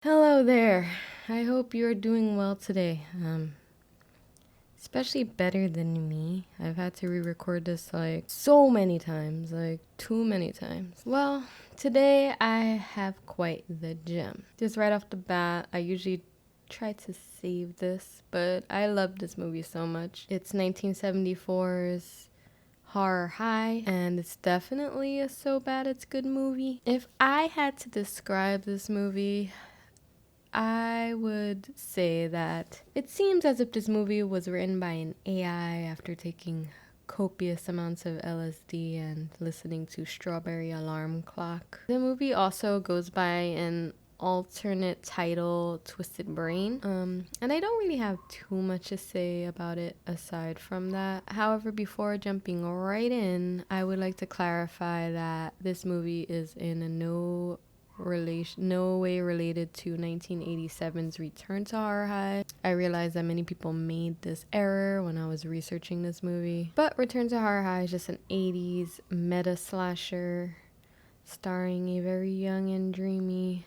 Hello there. I hope you're doing well today. Especially better than me. I've had to re-record this like so many times, like too many times. Well, today I have quite the gem. Just right off the bat, I usually try to save this, but I love this movie so much. It's 1974's Horror High, and it's definitely a so bad it's good movie. If I had to describe this movie, I would say that it seems as if this movie was written by an AI after taking copious amounts of LSD and listening to Strawberry Alarm Clock. The movie also goes by an alternate title, Twisted Brain. And I don't really have too much to say about it aside from that. However, before jumping right in, I would like to clarify that this movie is in no way related to 1987's Return to Horror High. I realized that many people made this error when I was researching this movie. But Return to Horror High is just an 80s meta slasher starring a very young and dreamy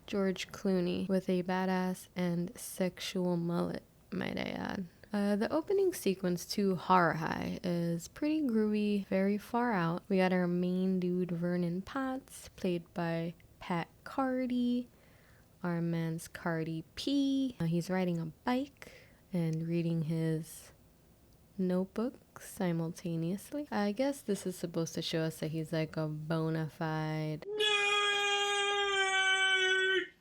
George Clooney with a badass and sexual mullet, might I add. The opening sequence to Horror High is pretty groovy, very far out. We got our main dude Vernon Potts, played by Pat Cardy, our man's Cardi P. He's riding a bike and reading his notebook simultaneously. I guess this is supposed to show us that he's like a bona fide nerd.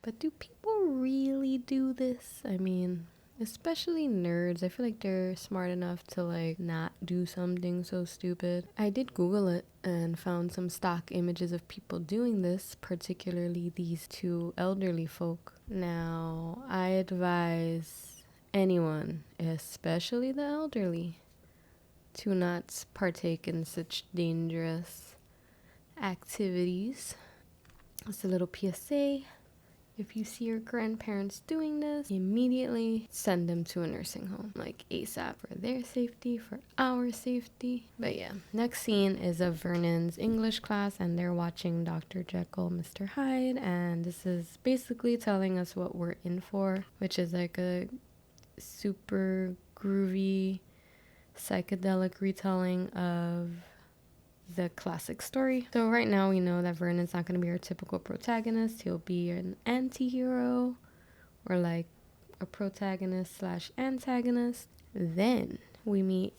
But do people really do this? I mean, especially nerds. I feel like they're smart enough to like not do something so stupid. I did Google it and found some stock images of people doing this, particularly these two elderly folk. Now, I advise anyone, especially the elderly, to not partake in such dangerous activities. It's a little PSA. If you see your grandparents doing this, immediately send them to a nursing home, like ASAP, for their safety, for our safety. But yeah, next scene is of Vernon's English class, and they're watching Dr. Jekyll, Mr. Hyde, and this is basically telling us what we're in for, which is like a super groovy, psychedelic retelling of the classic story. So right now we know that Vernon's not going to be our typical protagonist. He'll be an anti-hero or like a protagonist slash antagonist. Then we meet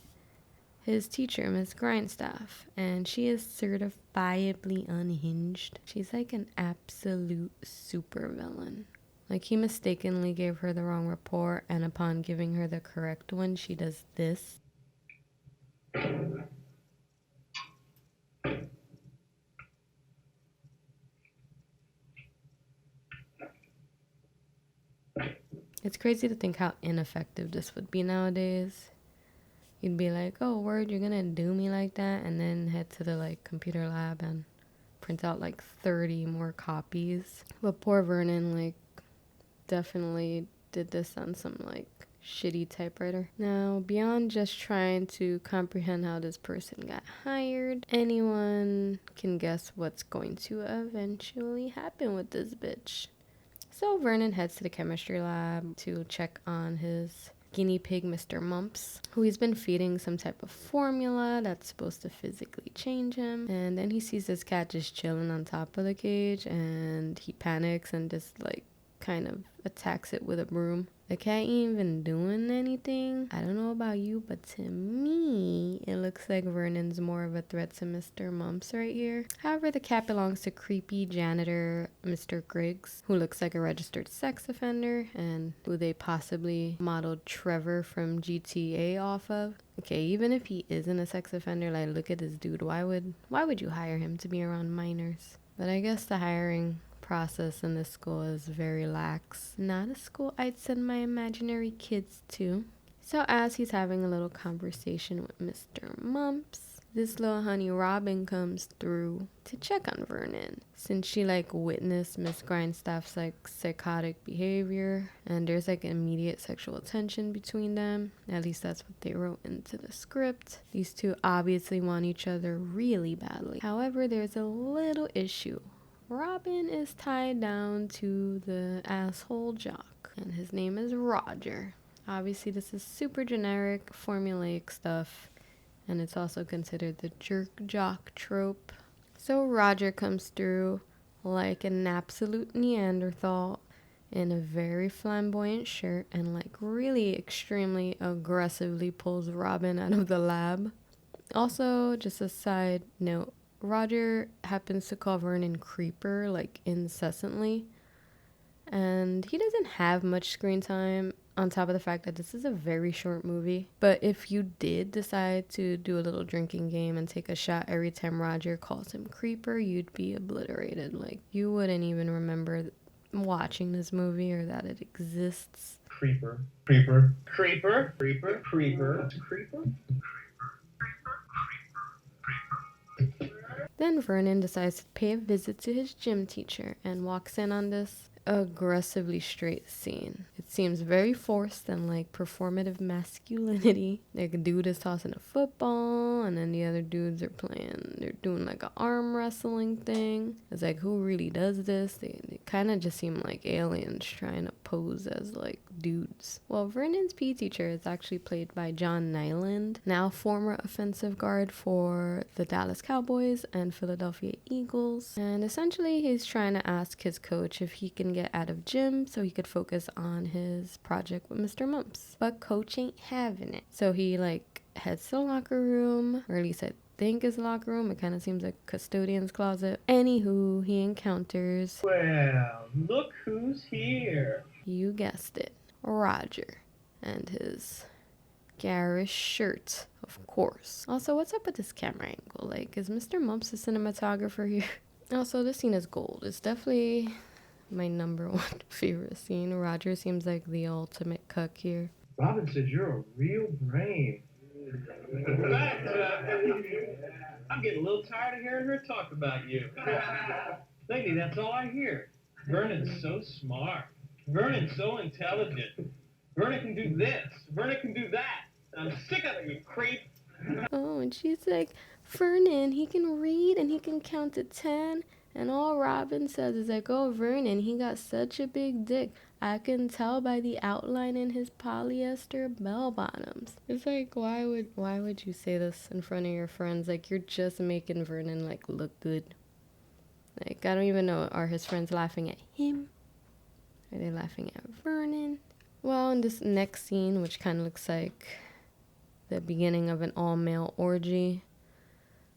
his teacher, Miss Grindstaff, and she is certifiably unhinged. She's like an absolute super villain. Like, he mistakenly gave her the wrong report, and upon giving her the correct one, she does this. It's crazy to think how ineffective this would be nowadays. You'd be like, oh, word, you're gonna do me like that? And then head to the, like, computer lab and print out, like, 30 more copies. But poor Vernon, like, definitely did this on some, like, shitty typewriter. Now, beyond just trying to comprehend how this person got hired, anyone can guess what's going to eventually happen with this bitch. So Vernon heads to the chemistry lab to check on his guinea pig, Mr. Mumps, who he's been feeding some type of formula that's supposed to physically change him. And then he sees this cat just chilling on top of the cage, and he panics and just like kind of attacks it with a broom. The cat ain't even doing anything. I don't know about you, but to me, it looks like Vernon's more of a threat to Mr. Mumps right here. However, the cat belongs to creepy janitor Mr. Griggs, who looks like a registered sex offender and who they possibly modeled Trevor from GTA off of. Okay, even if he isn't a sex offender, like, look at this dude. Why would you hire him to be around minors? But I guess the hiring process in this school is very lax. Not a school I'd send my imaginary kids to. So as he's having a little conversation with Mr. Mumps, this little honey Robin comes through to check on Vernon, since she like witnessed Miss Grindstaff's like psychotic behavior, and there's like immediate sexual tension between them. At least that's what they wrote into the script. These two obviously want each other really badly. However, there's a little issue Robin is tied down to the asshole jock, and his name is Roger. Obviously, this is super generic, formulaic stuff, and it's also considered the jerk jock trope. So Roger comes through like an absolute Neanderthal in a very flamboyant shirt and like really extremely aggressively pulls Robin out of the lab. Also, just a side note, Roger happens to call Vernon Creeper like incessantly, and he doesn't have much screen time on top of the fact that this is a very short movie. But if you did decide to do a little drinking game and take a shot every time Roger calls him Creeper, you'd be obliterated. Like, you wouldn't even remember watching this movie or that it exists. Creeper, creeper, creeper, creeper, creeper, creeper. Then Vernon decides to pay a visit to his gym teacher and walks in on this aggressively straight scene. It seems very forced and like performative masculinity. Like a dude is tossing a football and then the other dudes are they're doing like an arm wrestling thing. It's like, who really does this? They kind of just seem like aliens trying to pose as like dudes. Well, Vernon's PE teacher is actually played by John Nyland, now former offensive guard for the Dallas Cowboys and Philadelphia Eagles. And essentially he's trying to ask his coach if he can get out of gym so he could focus on his project with Mr. Mumps. But coach ain't having it. So he like heads to the locker room, or at least I think is the locker room. It kind of seems like custodian's closet. Anywho, he encounters, Well, look who's here. You guessed it, Roger, and his garish shirt, of course. Also, what's up with this camera angle? Like, is Mr. Mumps the cinematographer here? Also, this scene is gold. It's definitely my number one favorite scene. Roger seems like the ultimate cuck here. Robin said you're a real brain. In fact, I'm getting a little tired of hearing her talk about you. Lately, that's all I hear. Vernon's so smart. Vernon's so intelligent. Vernon can do this. Vernon can do that. I'm sick of it, you creep. Oh, and she's like, Vernon, he can read and he can count to 10. And all Robin says is like, oh, Vernon, he got such a big dick. I can tell by the outline in his polyester bell bottoms. It's like, why would you say this in front of your friends? Like, you're just making Vernon like look good. Like, I don't even know, are his friends laughing at him? Are they laughing at Vernon? Well, in this next scene, which kind of looks like the beginning of an all-male orgy,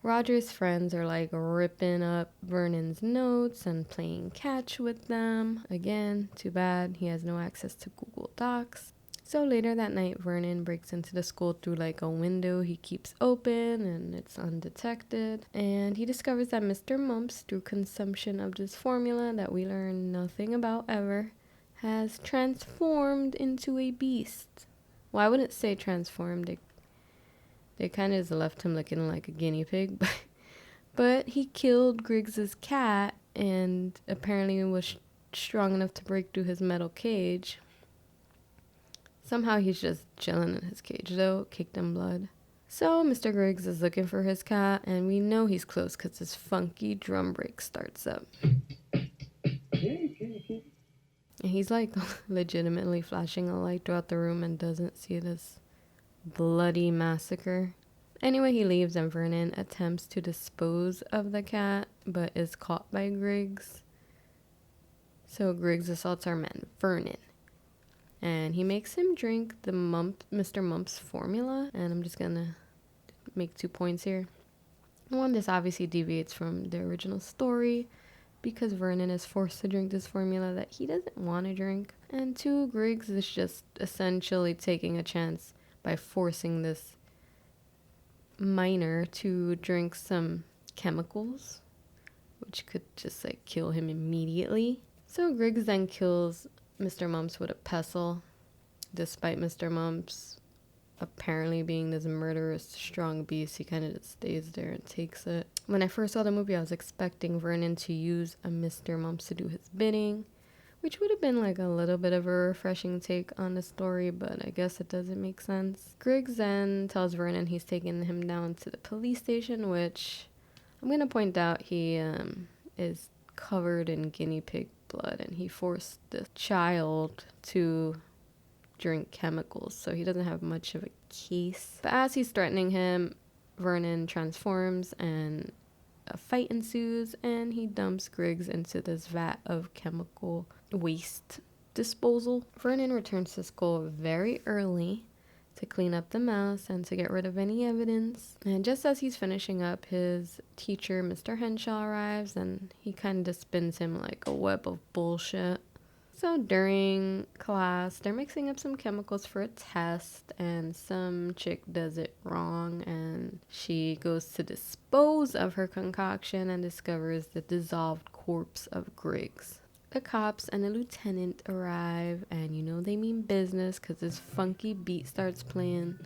Roger's friends are like ripping up Vernon's notes and playing catch with them. Again, too bad he has no access to Google Docs. So later that night, Vernon breaks into the school through like a window he keeps open and it's undetected. And he discovers that Mr. Mumps, through consumption of this formula that we learn nothing about ever, has transformed into a beast. Well, I wouldn't say transformed. They kind of just left him looking like a guinea pig. But he killed Griggs's cat and apparently was strong enough to break through his metal cage. Somehow he's just chilling in his cage though, caked in blood. So Mr. Griggs is looking for his cat, and we know he's close because his funky drum break starts up. And he's like legitimately flashing a light throughout the room and doesn't see this bloody massacre. Anyway, he leaves and Vernon attempts to dispose of the cat but is caught by Griggs. So Griggs assaults our man Vernon and he makes him drink the Mr. Mumps formula. And I'm just gonna make 2 points here. One, this obviously deviates from the original story because Vernon is forced to drink this formula that he doesn't want to drink. And 2, Griggs is just essentially taking a chance by forcing this minor to drink some chemicals, which could just like kill him immediately. So Griggs then kills Mr. Mumps with a pestle, despite Mr. Mumps apparently being this murderous strong beast. He kind of just stays there and takes it. When I first saw the movie, I was expecting Vernon to use a Mr. Mumps to do his bidding, which would have been like a little bit of a refreshing take on the story, but I guess it doesn't make sense. Griggs then tells Vernon he's taking him down to the police station, which I'm going to point out he is covered in guinea pig blood, and he forced the child to drink chemicals, so he doesn't have much of a case. But as he's threatening him, Vernon transforms and a fight ensues, and he dumps Griggs into this vat of chemical waste disposal. Vernon returns to school very early to clean up the mess and to get rid of any evidence. And just as he's finishing up, his teacher, Mr. Henshaw, arrives, and he kind of spins him like a web of bullshit. So during class, they're mixing up some chemicals for a test, and some chick does it wrong, and she goes to dispose of her concoction and discovers the dissolved corpse of Griggs. The cops and the lieutenant arrive, and you know they mean business because this funky beat starts playing.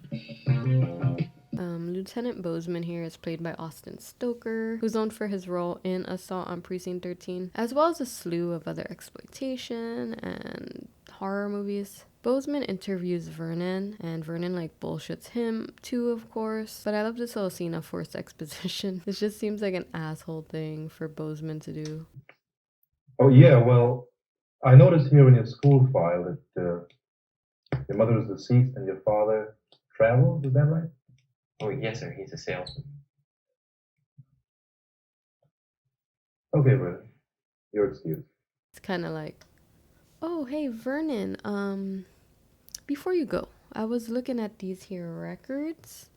Lieutenant Bozeman here is played by Austin Stoker, who's known for his role in Assault on Precinct 13, as well as a slew of other exploitation and horror movies. Bozeman interviews Vernon, and Vernon bullshits him too, of course. But I love this little scene of forced exposition. This just seems like an asshole thing for Bozeman to do. Oh yeah, well, I noticed here in your school file that your mother is deceased and your father travels. Is that right? Oh, yes, sir. He's a salesman. Okay, Vernon. You're excused. It's kind of like, oh, hey, Vernon, before you go, I was looking at these here records,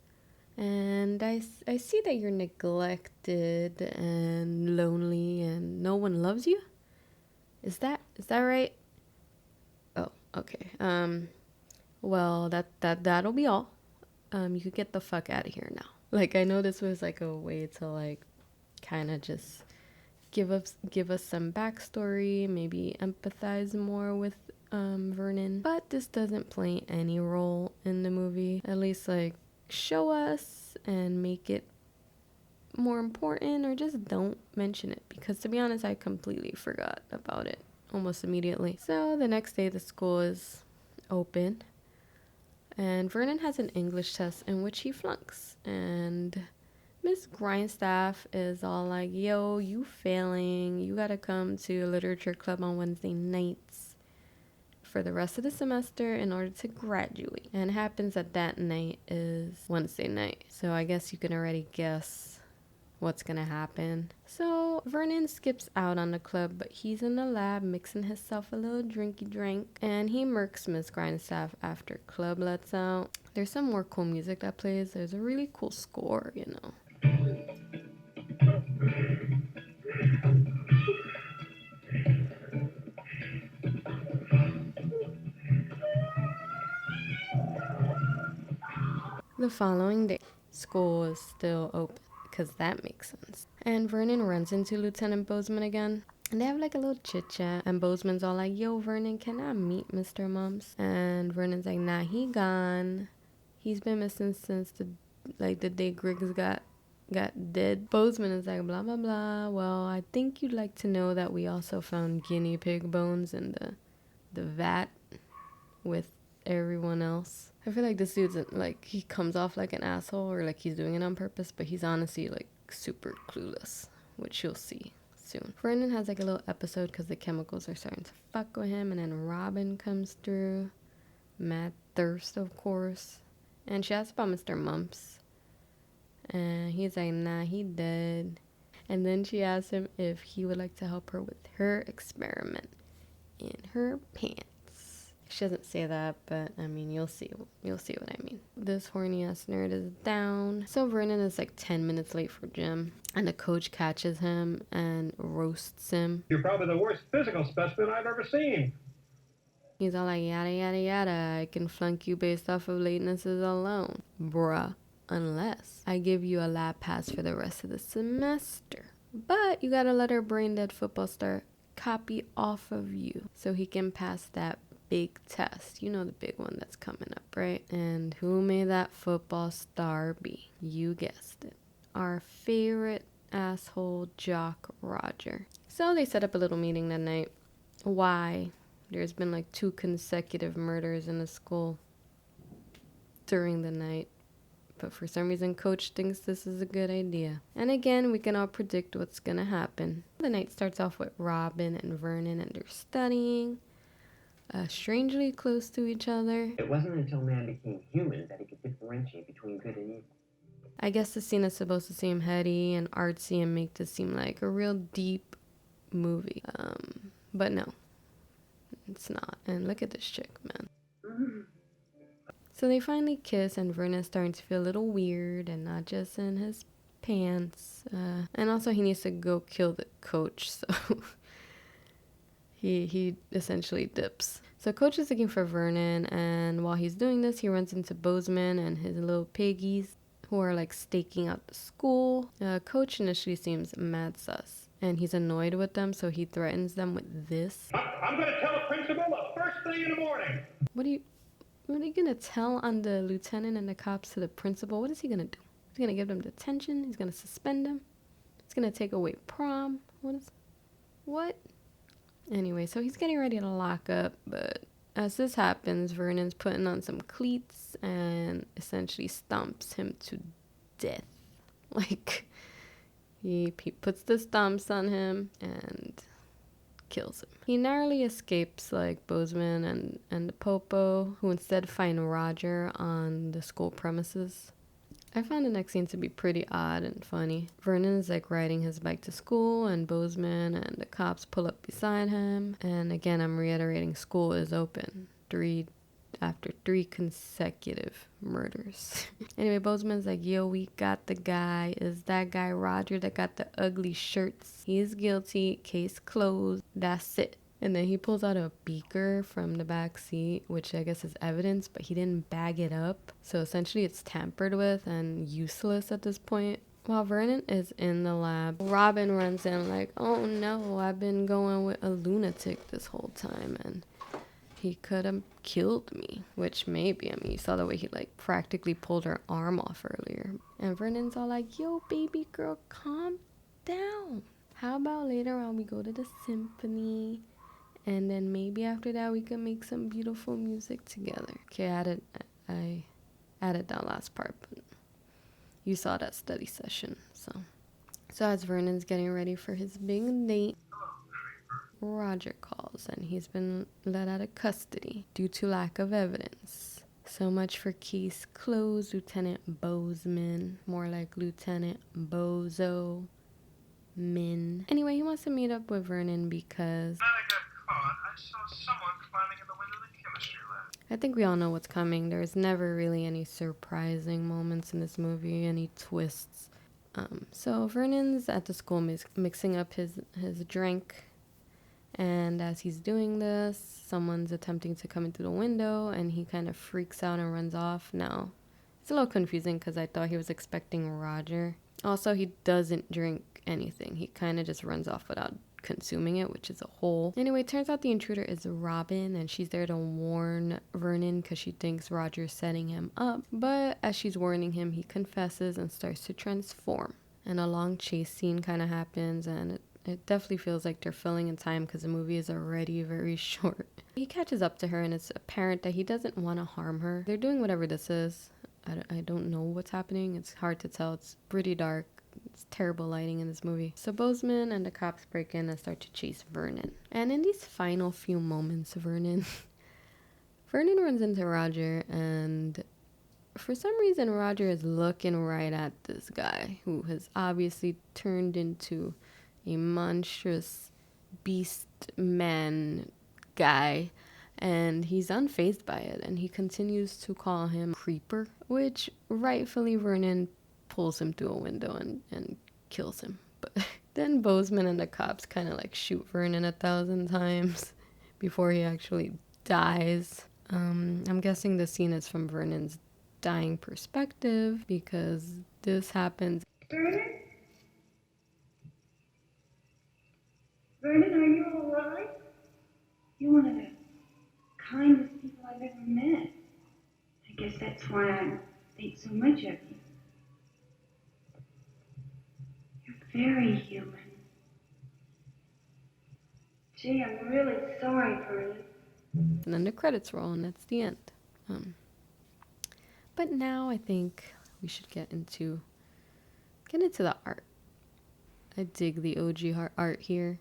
and I see that you're neglected and lonely and no one loves you. Is that right? Oh, okay. Well, that'll be all. You could get the fuck out of here now. I know this was a way to kind of just give us some backstory, maybe empathize more with Vernon. But this doesn't play any role in the movie. At least show us and make it more important, or just don't mention it, because to be honest, I completely forgot about it almost immediately. So the next day the school is open, and Vernon has an English test in which he flunks, and Miss Grindstaff is all like, yo, you failing, you gotta come to literature club on Wednesday nights for the rest of the semester in order to graduate. And it happens that night is Wednesday night, so I guess you can already guess what's gonna happen. So Vernon skips out on the club, but he's in the lab mixing himself a little drinky drink, and he murks Miss Grindstaff after club lets out. There's some more cool music that plays. There's a really cool score, you know. The following day, school is still open, because that makes sense. And Vernon runs into Lieutenant Bozeman again, and they have a little chit chat, and Bozeman's all like, yo, Vernon, can I meet Mr. Mumps? And Vernon's like, nah, he gone. He's been missing since the day Griggs got dead. Bozeman is like, blah blah blah, well, I think you'd like to know that we also found guinea pig bones in the vat with everyone else. I feel like this dude's he comes off like an asshole, or he's doing it on purpose, but he's honestly super clueless, which you'll see soon. Vernon has a little episode because the chemicals are starting to fuck with him, and then Robin comes through, mad thirst of course, and she asks about Mr. Mumps, and he's like, nah, he dead. And then she asks him if he would like to help her with her experiment in her pants. She doesn't say that, but I mean, you'll see what I mean. This horny ass nerd is down. So Vernon is 10 minutes late for gym, and the coach catches him and roasts him. You're probably the worst physical specimen I've ever seen. He's all like, yada yada yada, I can flunk you based off of latenesses alone. Bruh, unless I give you a lab pass for the rest of the semester. But you gotta let our brain dead football star copy off of you so he can pass that big test. You know, the big one that's coming up, right? And who may that football star be? You guessed it. Our favorite asshole jock Roger. So they set up a little meeting that night. Why? There's been 2 consecutive murders in the school during the night But for some reason, Coach thinks this is a good idea. And again, we can all predict what's gonna happen. The night starts off with Robin and Vernon, and they're studying, strangely close to each other. It wasn't until man became human that he could differentiate between good and evil. I guess the scene is supposed to seem heady and artsy and make this seem like a real deep movie. But no, it's not. And look at this chick, man. So they finally kiss, and Vernon's starting to feel a little weird, and not just in his pants. And also he needs to go kill the coach, so he essentially dips. So Coach is looking for Vernon, and while he's doing this, he runs into Bozeman and his little piggies, who are like staking out the school. Coach initially seems mad sus, and he's annoyed with them, so he threatens them with this. I'm going to tell the principal the first thing in the morning. What are you gonna tell on the lieutenant and the cops to the principal? What is he gonna do? He's gonna give them detention? He's gonna suspend them? He's gonna take away prom? What? Anyway, so he's getting ready to lock up, but as this happens, Vernon's putting on some cleats and essentially stomps him to death. Like, he puts the stomps on him and kills him. He narrowly escapes like Bozeman and the Popo, who instead find Roger on the school premises. I found the next scene to be pretty odd and funny. Vernon's like riding his bike to school, and Bozeman and the cops pull up beside him. And again, I'm reiterating, school is open. After 3 consecutive murders. Anyway, Bozeman's like, yo, we got the guy. Is that guy Roger that got the ugly shirts? He is guilty. Case closed. That's it. And then he pulls out a beaker from the back seat, which I guess is evidence, but he didn't bag it up. So essentially it's tampered with and useless at this point. While Vernon is in the lab, Robin runs in like, oh no, I've been going with a lunatic this whole time, and he could have killed me. Which maybe, I mean, you saw the way he like practically pulled her arm off earlier. And Vernon's all like, yo, baby girl, calm down. How about later on we go to the symphony, and then maybe after that we can make some beautiful music together. Okay, I added that last part, but you saw that study session. So as Vernon's getting ready for his big date, Roger calls, and he's been let out of custody due to lack of evidence. So much for case closed, Lieutenant Bozeman. More like Lieutenant Bozo Min. Anyway, he wants to meet up with Vernon because I got caught. I saw someone climbing in the window of the chemistry lab. I think we all know what's coming. There's never really any surprising moments in this movie, any twists. So Vernon's at the school mixing up his drink. And as he's doing this, someone's attempting to come in through the window, and he kind of freaks out and runs off. Now, it's a little confusing because I thought he was expecting Roger. Also, he doesn't drink anything. He kind of just runs off without consuming it, which is a hole. Anyway, it turns out the intruder is Robin, and she's there to warn Vernon because she thinks Roger's setting him up. But as she's warning him, he confesses and starts to transform. And a long chase scene kind of happens, and it definitely feels like they're filling in time because the movie is already very short. He catches up to her, and it's apparent that he doesn't want to harm her. They're doing whatever this is. I don't know what's happening. It's hard to tell. It's pretty dark. It's terrible lighting in this movie. So Bozeman and the cops break in and start to chase Vernon. And in these final few moments, Vernon runs into Roger, and for some reason Roger is looking right at this guy who has obviously turned into a monstrous beast man guy, and he's unfazed by it, and he continues to call him creeper, which rightfully Vernon pulls him through a window and kills him. But then Bozeman and the cops kind of like shoot Vernon 1,000 times before he actually dies. I'm guessing the scene is from Vernon's dying perspective because this happens. Vernon, are you all right? You're one of the kindest people I've ever met. I guess that's why I think so much of you. You're very human. Gee, I'm really sorry, Vernon. And then the credits roll, and that's the end. But now I think we should get into the art. I dig the OG art here.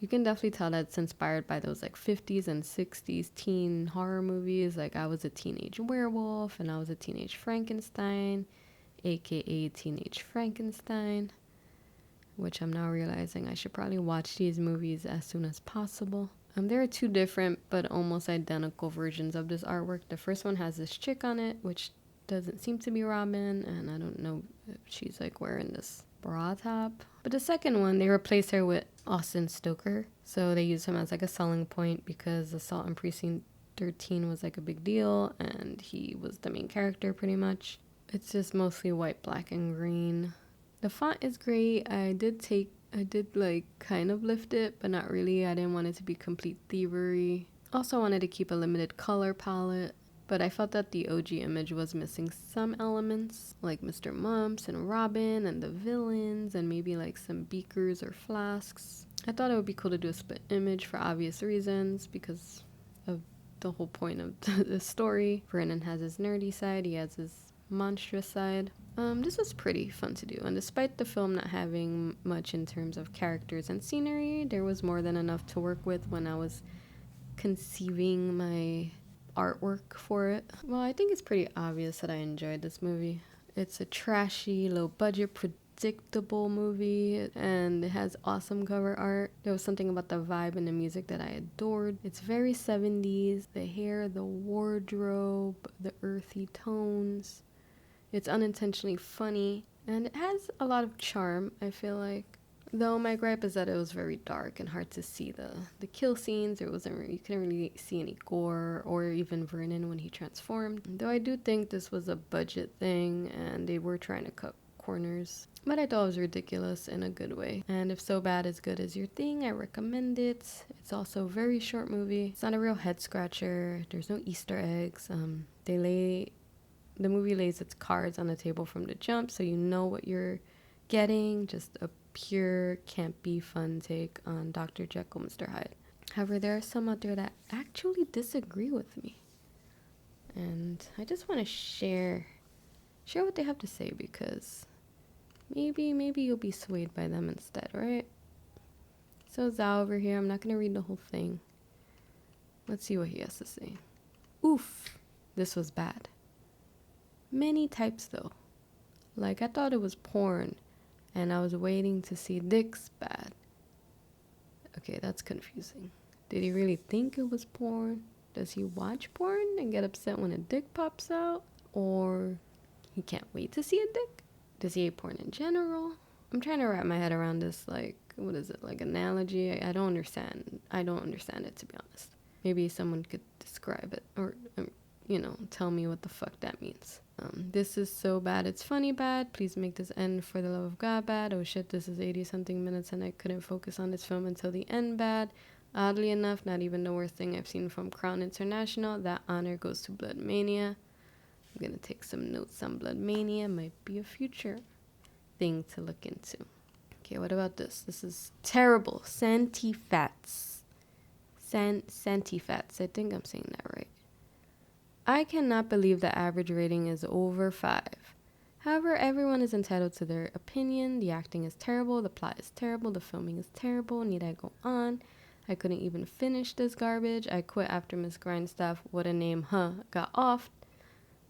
You can definitely tell that it's inspired by those like 50s and 60s teen horror movies. Like I was a teenage werewolf and I was a teenage Frankenstein, aka Teenage Frankenstein, which I'm now realizing I should probably watch these movies as soon as possible. There are two different but almost identical versions of this artwork. The first one has this chick on it, which doesn't seem to be Robin, and I don't know if she's like wearing this bra top. But the second one, they replaced her with Austin Stoker. So they used him as like a selling point because Assault on Precinct 13 was like a big deal and he was the main character pretty much. It's just mostly white, black, and green. The font is great. I did like kind of lift it, but not really. I didn't want it to be complete thievery. Also wanted to keep a limited color palette. But I felt that the OG image was missing some elements, like Mr. Mumps and Robin and the villains, and maybe like some beakers or flasks. I thought it would be cool to do a split image for obvious reasons, because of the whole point of the story. Vernon has his nerdy side, he has his monstrous side. This was pretty fun to do, and despite the film not having much in terms of characters and scenery, there was more than enough to work with when I was conceiving my artwork for it. Well, I think it's pretty obvious that I enjoyed this movie. It's a trashy, low budget, predictable movie, and it has awesome cover art. There was something about the vibe and the music that I adored. It's very 70s. The hair, the wardrobe, the earthy tones. It's unintentionally funny, and it has a lot of charm, I feel like. Though my gripe is that it was very dark and hard to see the kill scenes. You couldn't really see any gore or even Vernon when he transformed. Though I do think this was a budget thing and they were trying to cut corners. But I thought it was ridiculous in a good way. And if So Bad Is Good As Your Thing, I recommend it. It's also a very short movie. It's not a real head scratcher. There's no Easter eggs. The movie lays its cards on the table from the jump, so you know what you're getting. Just a pure campy fun take on Dr. Jekyll, Mr. Hyde. However, there are some out there that actually disagree with me, and I just want to share what they have to say, because maybe you'll be swayed by them instead, right? So Zao over here, I'm not gonna read the whole thing. Let's see what he has to say. Oof, this was bad. Many types though. Like, I thought it was porn and I was waiting to see dicks bad. Okay, that's confusing. Did he really think it was porn? Does he watch porn and get upset when a dick pops out? Or he can't wait to see a dick? Does he hate porn in general? I'm trying to wrap my head around this, like, what is it, like analogy? I don't understand. I don't understand it, to be honest. Maybe someone could describe it or, tell me what the fuck that means. This is so bad it's funny bad. Please make this end for the love of God bad. Oh shit, this is 80 something minutes and I couldn't focus on this film until the end bad. Oddly enough, not even the worst thing I've seen from Crown International. That honor goes to Blood Mania. I'm gonna take some notes on Blood Mania. Might be a future thing to look into. Okay, what about this? This is terrible. Santifats. Santifats. I think I'm saying that right. I cannot believe the average rating is over 5. However, everyone is entitled to their opinion. The acting is terrible, the plot is terrible, the filming is terrible. Need I go on? I couldn't even finish this garbage. I quit after Miss Grindstaff, what a name, got off.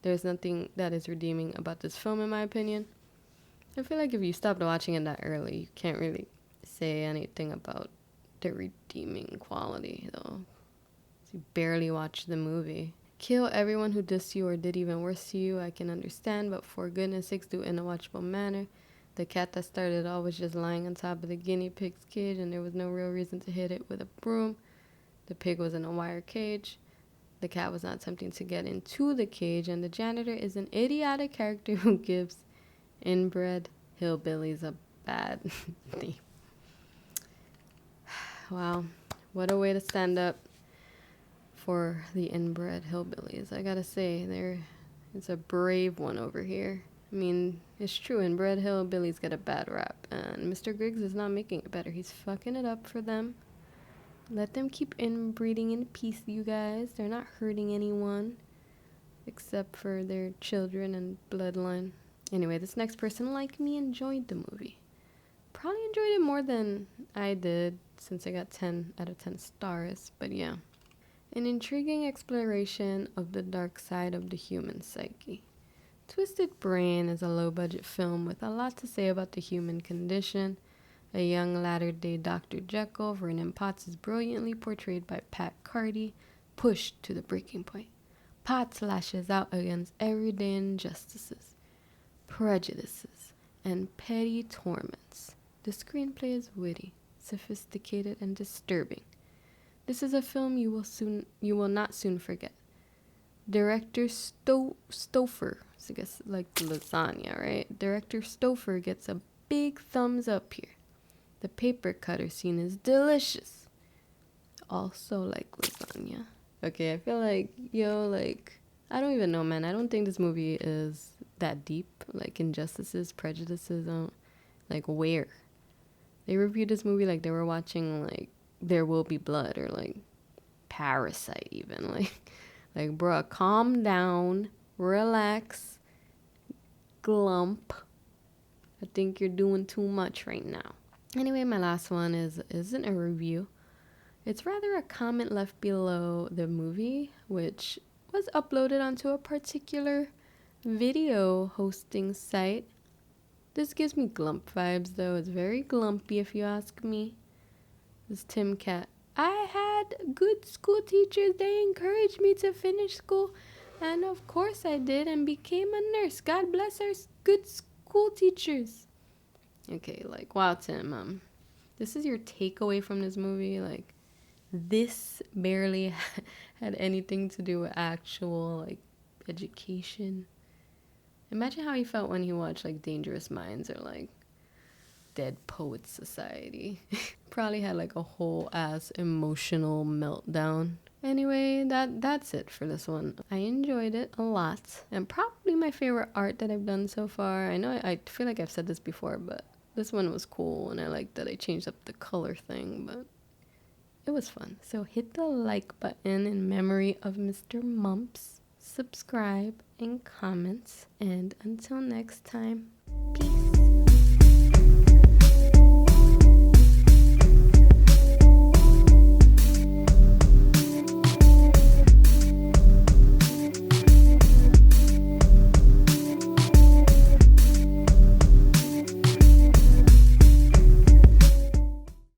There's nothing that is redeeming about this film, in my opinion. I feel like if you stopped watching it that early, you can't really say anything about the redeeming quality, though. You barely watched the movie. Kill everyone who dissed you or did even worse to you, I can understand, but for goodness sakes, do it in a watchable manner. The cat that started it all was just lying on top of the guinea pig's cage, and there was no real reason to hit it with a broom. The pig was in a wire cage. The cat was not attempting to get into the cage, and the janitor is an idiotic character who gives inbred hillbillies a bad name. Wow, what a way to stand up for the inbred hillbillies. I gotta say, it's a brave one over here. I mean, it's true, inbred hillbillies get a bad rap, and Mr. Griggs is not making it better. He's fucking it up for them. Let them keep inbreeding in peace, you guys. They're not hurting anyone, except for their children and bloodline. Anyway, this next person, like me, enjoyed the movie. Probably enjoyed it more than I did since I got 10 out of 10 stars, but yeah. An intriguing exploration of the dark side of the human psyche. Twisted Brain is a low-budget film with a lot to say about the human condition. A young latter-day Dr. Jekyll, Vernon Potts, is brilliantly portrayed by Pat Carty, pushed to the breaking point. Potts lashes out against everyday injustices, prejudices, and petty torments. The screenplay is witty, sophisticated, and disturbing. This is a film you will not soon forget. Director Stouffer, I guess like lasagna, right? Director Stouffer gets a big thumbs up here. The paper cutter scene is delicious. Also like lasagna. Okay, I feel like, I don't even know, man. I don't think this movie is that deep. Like, injustices, prejudices, like, where? They reviewed this movie like they were watching, like, There Will Be Blood or, like, Parasite even. Like, bruh, calm down, relax, glump. I think you're doing too much right now. Anyway, my last one isn't a review. It's rather a comment left below the movie, which was uploaded onto a particular video hosting site. This gives me glump vibes, though. It's very glumpy, if you ask me. This Tim Cat. I had good school teachers. They encouraged me to finish school. And of course I did and became a nurse. God bless our good school teachers. Okay, like, wow, Tim, this is your takeaway from this movie? Like, this barely had anything to do with actual, like, education. Imagine how he felt when he watched, like, Dangerous Minds or, like, Dead Poets Society. Probably had, like, a whole ass emotional meltdown. Anyway, that's it for this one. I enjoyed it a lot. And probably my favorite art that I've done so far. I know I feel like I've said this before, but this one was cool. And I like that I changed up the color thing, but it was fun. So hit the like button in memory of Mr. Mumps. Subscribe and comments. And until next time.